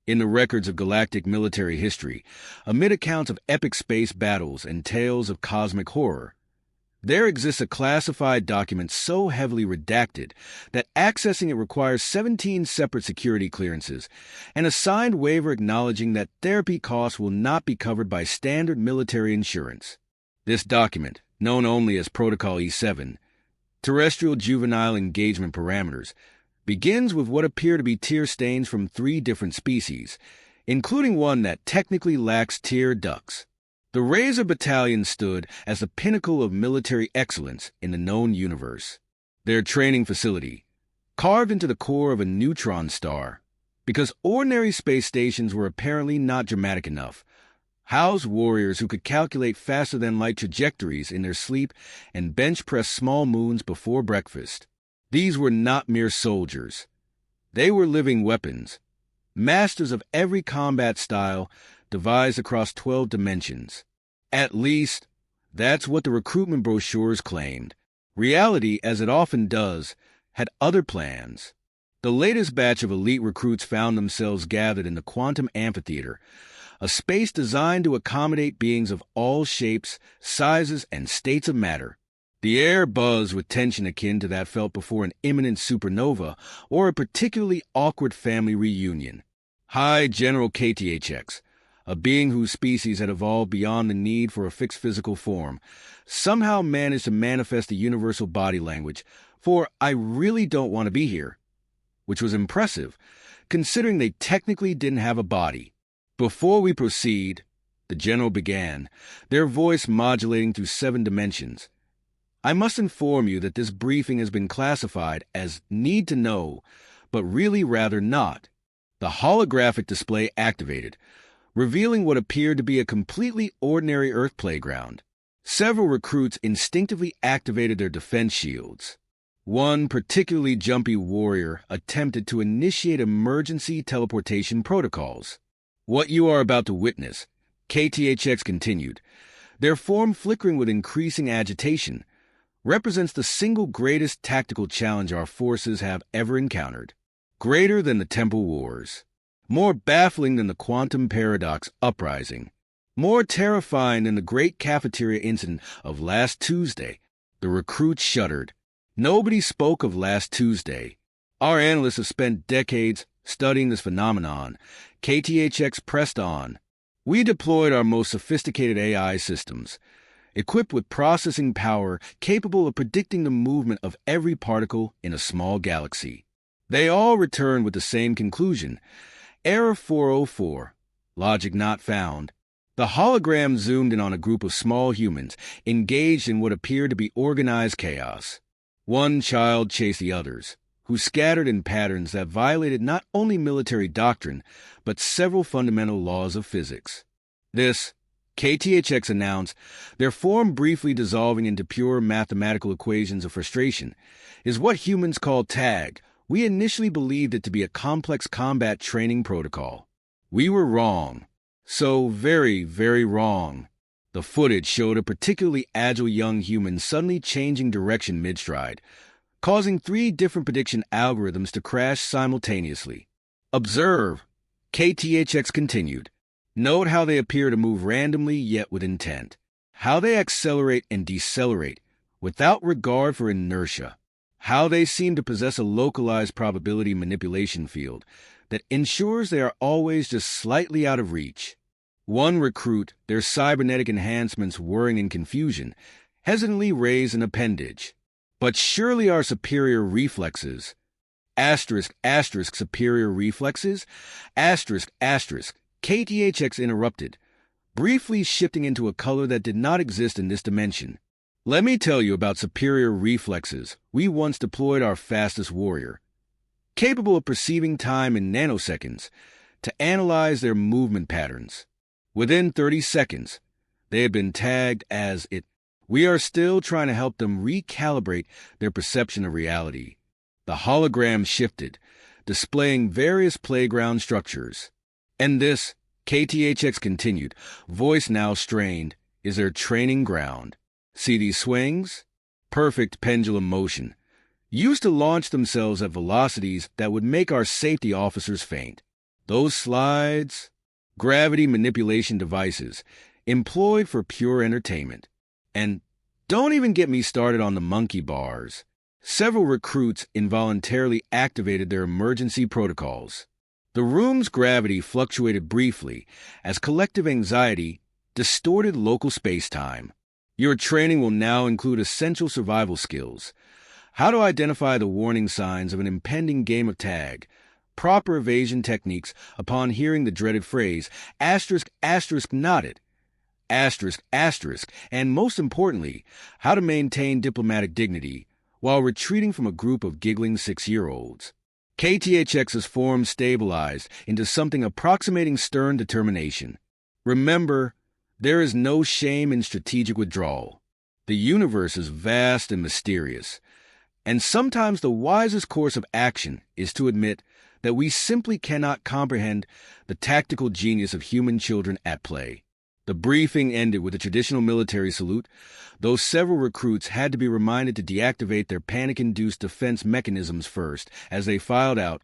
In the records of galactic military history, amid accounts of epic space battles and tales of cosmic horror, there exists a classified document so heavily redacted that accessing it requires 17 separate security clearances and a signed waiver acknowledging that therapy costs will not be covered by standard military insurance. This document, known only as Protocol E7, Terrestrial Juvenile Engagement Parameters, begins with what appear to be tear stains from 3 different species, including one that technically lacks tear ducts. The Razor Battalion stood as the pinnacle of military excellence in the known universe. Their training facility, carved into the core of a neutron star, because ordinary space stations were apparently not dramatic enough, housed warriors who could calculate faster-than-light trajectories in their sleep and bench-press small moons before breakfast. These were not mere soldiers. They were living weapons, masters of every combat style devised across 12 dimensions. At least, that's what the recruitment brochures claimed. Reality, as it often does, had other plans. The latest batch of elite recruits found themselves gathered in the Quantum Amphitheater, a space designed to accommodate beings of all shapes, sizes, and states of matter. The air buzzed with tension akin to that felt before an imminent supernova or a particularly awkward family reunion. High General KTHX, a being whose species had evolved beyond the need for a fixed physical form, somehow managed to manifest a universal body language for "I really don't want to be here," which was impressive, considering they technically didn't have a body. "Before we proceed," the general began, their voice modulating through 7 dimensions, "I must inform you that this briefing has been classified as need to know, but really rather not." The holographic display activated, revealing what appeared to be a completely ordinary Earth playground. Several recruits instinctively activated their defense shields. One particularly jumpy warrior attempted to initiate emergency teleportation protocols. "What you are about to witness," KTHX continued, their form flickering with increasing agitation, "represents the single greatest tactical challenge our forces have ever encountered. Greater than the Temple Wars. More baffling than the Quantum Paradox Uprising. More terrifying than the Great Cafeteria Incident of last Tuesday." The recruits shuddered. Nobody spoke of last Tuesday. "Our analysts have spent decades studying this phenomenon." KTHX pressed on. "We deployed our most sophisticated AI systems, equipped with processing power capable of predicting the movement of every particle in a small galaxy. They all returned with the same conclusion. Error 404. Logic not found." The hologram zoomed in on a group of small humans engaged in what appeared to be organized chaos. One child chased the others, who scattered in patterns that violated not only military doctrine, but several fundamental laws of physics. "This," KTHX announced, their form briefly dissolving into pure mathematical equations of frustration, "is what humans call TAG. We initially believed it to be a complex combat training protocol. We were wrong. So very, very wrong." The footage showed a particularly agile young human suddenly changing direction mid-stride, causing 3 different prediction algorithms to crash simultaneously. "Observe," KTHX continued. "Note how they appear to move randomly yet with intent. How they accelerate and decelerate without regard for inertia. How they seem to possess a localized probability manipulation field that ensures they are always just slightly out of reach." One recruit, their cybernetic enhancements whirring in confusion, hesitantly raised an appendage. "But surely our superior reflexes." Superior reflexes? KTHX interrupted, briefly shifting into a color that did not exist in this dimension. "Let me tell you about superior reflexes. We once deployed our fastest warrior, capable of perceiving time in nanoseconds, to analyze their movement patterns. Within 30 seconds, they had been tagged as it. We are still trying to help them recalibrate their perception of reality." The hologram shifted, displaying various playground structures. "And this," KTHX continued, voice now strained, "is their training ground. See these swings? Perfect pendulum motion. Used to launch themselves at velocities that would make our safety officers faint. Those slides, gravity manipulation devices, employed for pure entertainment. And don't even get me started on the monkey bars. Several recruits involuntarily activated their emergency protocols. The room's gravity fluctuated briefly as collective anxiety distorted local space-time. Your training will now include essential survival skills. How to identify the warning signs of an impending game of tag, proper evasion techniques upon hearing the dreaded phrase, asterisk, asterisk, not it, asterisk, asterisk, and most importantly, how to maintain diplomatic dignity while retreating from a group of giggling 6-year-olds. KTHX's form stabilized into something approximating stern determination. Remember, there is no shame in strategic withdrawal. The universe is vast and mysterious, and sometimes the wisest course of action is to admit that we simply cannot comprehend the tactical genius of human children at play. The briefing ended with a traditional military salute, though several recruits had to be reminded to deactivate their panic-induced defense mechanisms first as they filed out.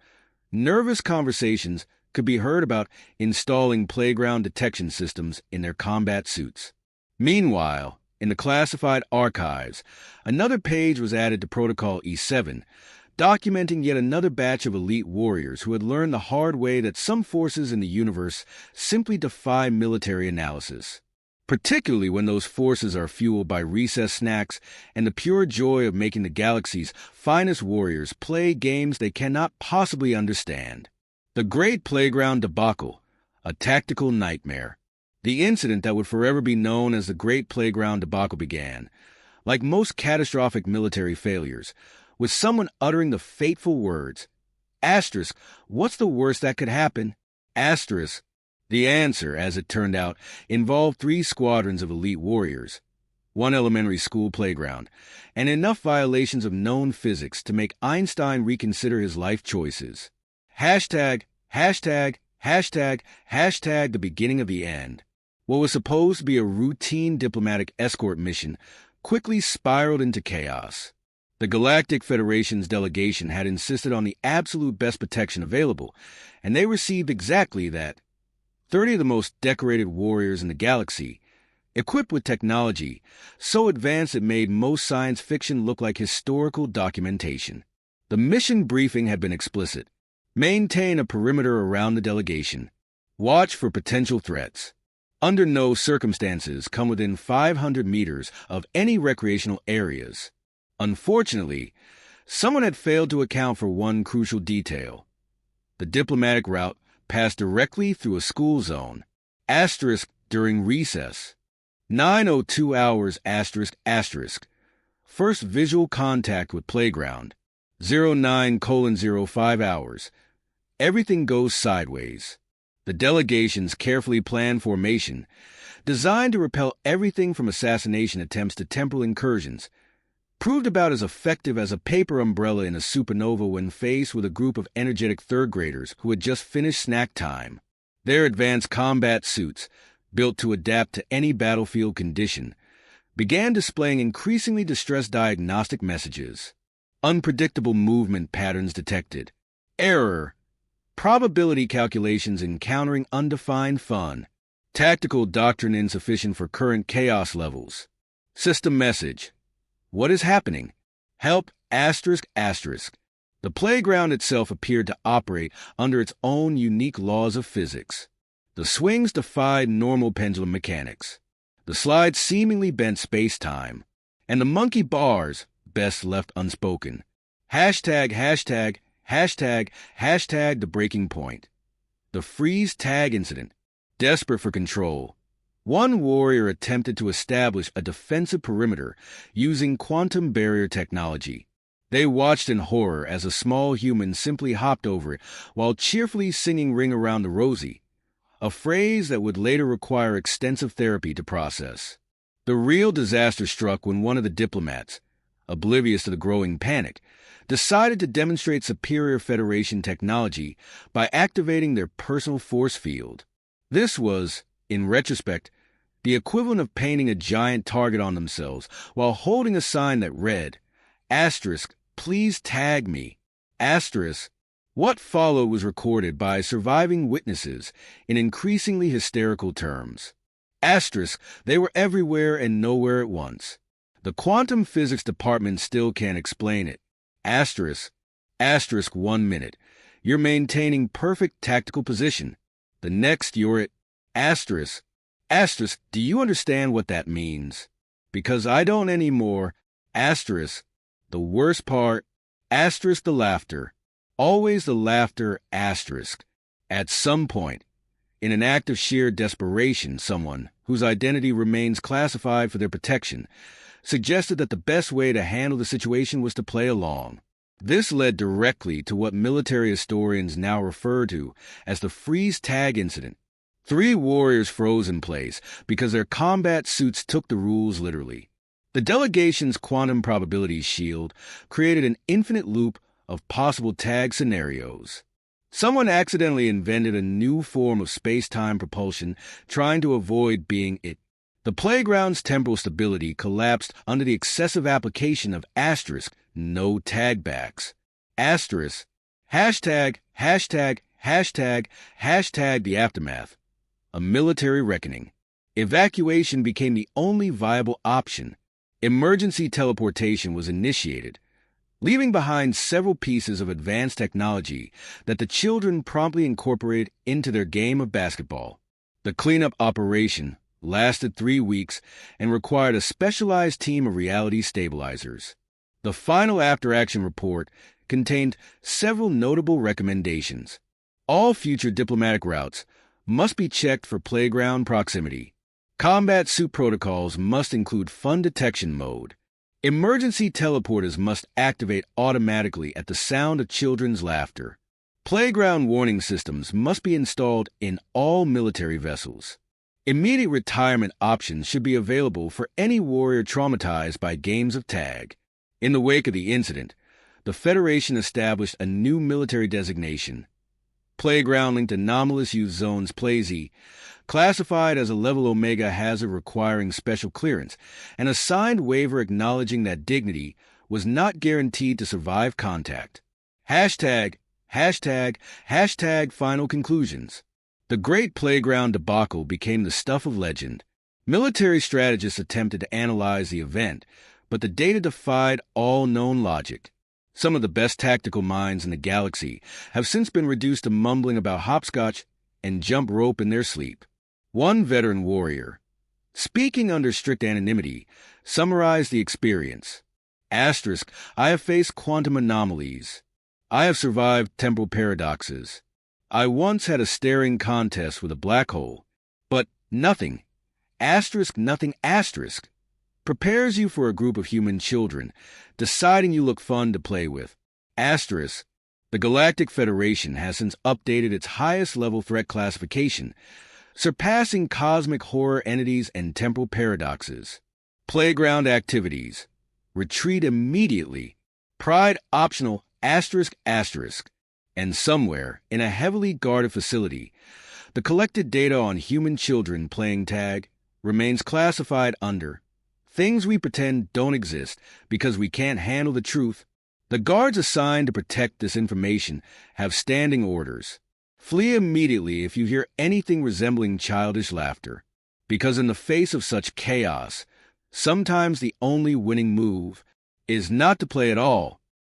Nervous conversations could be heard about installing playground detection systems in their combat suits. Meanwhile, in the classified archives, another page was added to Protocol E7, documenting yet another batch of elite warriors who had learned the hard way that some forces in the universe simply defy military analysis, particularly when those forces are fueled by recess snacks and the pure joy of making the galaxy's finest warriors play games they cannot possibly understand. The Great Playground Debacle, a tactical nightmare. The incident that would forever be known as the Great Playground Debacle began, like most catastrophic military failures, with someone uttering the fateful words, asterisk, what's the worst that could happen? Asterisk. The answer, as it turned out, involved 3 squadrons of elite warriors, 1 elementary school playground, and enough violations of known physics to make Einstein reconsider his life choices. Hashtag, hashtag, hashtag, hashtag the beginning of the end. What was supposed to be a routine diplomatic escort mission quickly spiraled into chaos. The Galactic Federation's delegation had insisted on the absolute best protection available, and they received exactly that. 30 of the most decorated warriors in the galaxy, equipped with technology so advanced it made most science fiction look like historical documentation. The mission briefing had been explicit. Maintain a perimeter around the delegation. Watch for potential threats. Under no circumstances come within 500 meters of any recreational areas. Unfortunately, someone had failed to account for one crucial detail. The diplomatic route passed directly through a school zone, asterisk during recess. 9:02 hours asterisk asterisk. First visual contact with playground, 09:05 hours. Everything goes sideways. The delegation's carefully planned formation, designed to repel everything from assassination attempts to temporal incursions, proved about as effective as a paper umbrella in a supernova when faced with a group of energetic third-graders who had just finished snack time. Their advanced combat suits, built to adapt to any battlefield condition, began displaying increasingly distressed diagnostic messages. Unpredictable movement patterns detected. Error. Probability calculations encountering undefined fun. Tactical doctrine insufficient for current chaos levels. System message. What is happening? Help, asterisk, asterisk. The playground itself appeared to operate under its own unique laws of physics. The swings defied normal pendulum mechanics. The slides seemingly bent space-time. And the monkey bars, best left unspoken. Hashtag, hashtag, hashtag, hashtag the breaking point. The freeze tag incident. Desperate for control, one warrior attempted to establish a defensive perimeter using quantum barrier technology. They watched in horror as a small human simply hopped over it while cheerfully singing Ring Around the Rosie, a phrase that would later require extensive therapy to process. The real disaster struck when one of the diplomats, oblivious to the growing panic, decided to demonstrate superior Federation technology by activating their personal force field. This was, in retrospect, the equivalent of painting a giant target on themselves while holding a sign that read, asterisk, please tag me, asterisk, What followed was recorded by surviving witnesses in increasingly hysterical terms. Asterisk, they were everywhere and nowhere at once. The quantum physics department still can't explain it. Asterisk, asterisk 1 minute. You're maintaining perfect tactical position. The next you're at asterisk. Asterisk, do you understand what that means? Because I don't anymore. Asterisk, the worst part. Asterisk the laughter. Always the laughter. Asterisk. At some point, in an act of sheer desperation, someone, whose identity remains classified for their protection, suggested that the best way to handle the situation was to play along. This led directly to what military historians now refer to as the freeze tag incident. 3 warriors froze in place because their combat suits took the rules literally. The delegation's quantum probability shield created an infinite loop of possible tag scenarios. Someone accidentally invented a new form of space-time propulsion, trying to avoid being it. The playground's temporal stability collapsed under the excessive application of asterisk, no tagbacks. Asterisk, hashtag, hashtag, hashtag, hashtag the aftermath. A military reckoning. Evacuation became the only viable option. Emergency teleportation was initiated, leaving behind several pieces of advanced technology that the children promptly incorporated into their game of basketball. The cleanup operation lasted 3 weeks and required a specialized team of reality stabilizers. The final after-action report contained several notable recommendations. All future diplomatic routes must be checked for playground proximity. Combat suit protocols must include fun detection mode. Emergency teleporters must activate automatically at the sound of children's laughter. Playground warning systems must be installed in all military vessels. Immediate retirement options should be available for any warrior traumatized by games of tag. In the wake of the incident, the Federation established a new military designation, Playground-linked anomalous use zones PlayZ, classified as a level Omega hazard requiring special clearance, and a signed waiver acknowledging that dignity was not guaranteed to survive contact. Hashtag, hashtag, hashtag final conclusions. The Great Playground debacle became the stuff of legend. Military strategists attempted to analyze the event, but the data defied all known logic. Some of the best tactical minds in the galaxy have since been reduced to mumbling about hopscotch and jump rope in their sleep. One veteran warrior, speaking under strict anonymity, summarized the experience. Asterisk, I have faced quantum anomalies. I have survived temporal paradoxes. I once had a staring contest with a black hole, but nothing, asterisk, nothing, asterisk, prepares you for a group of human children, deciding you look fun to play with. Asterisk, the Galactic Federation has since updated its highest level threat classification, surpassing cosmic horror entities and temporal paradoxes. Playground activities. Retreat immediately. Pride optional, asterisk, asterisk. And somewhere, in a heavily guarded facility, the collected data on human children playing tag remains classified under things we pretend don't exist because we can't handle the truth. The guards assigned to protect this information have standing orders. Flee immediately if you hear anything resembling childish laughter, because in the face of such chaos, sometimes the only winning move is not to play at all,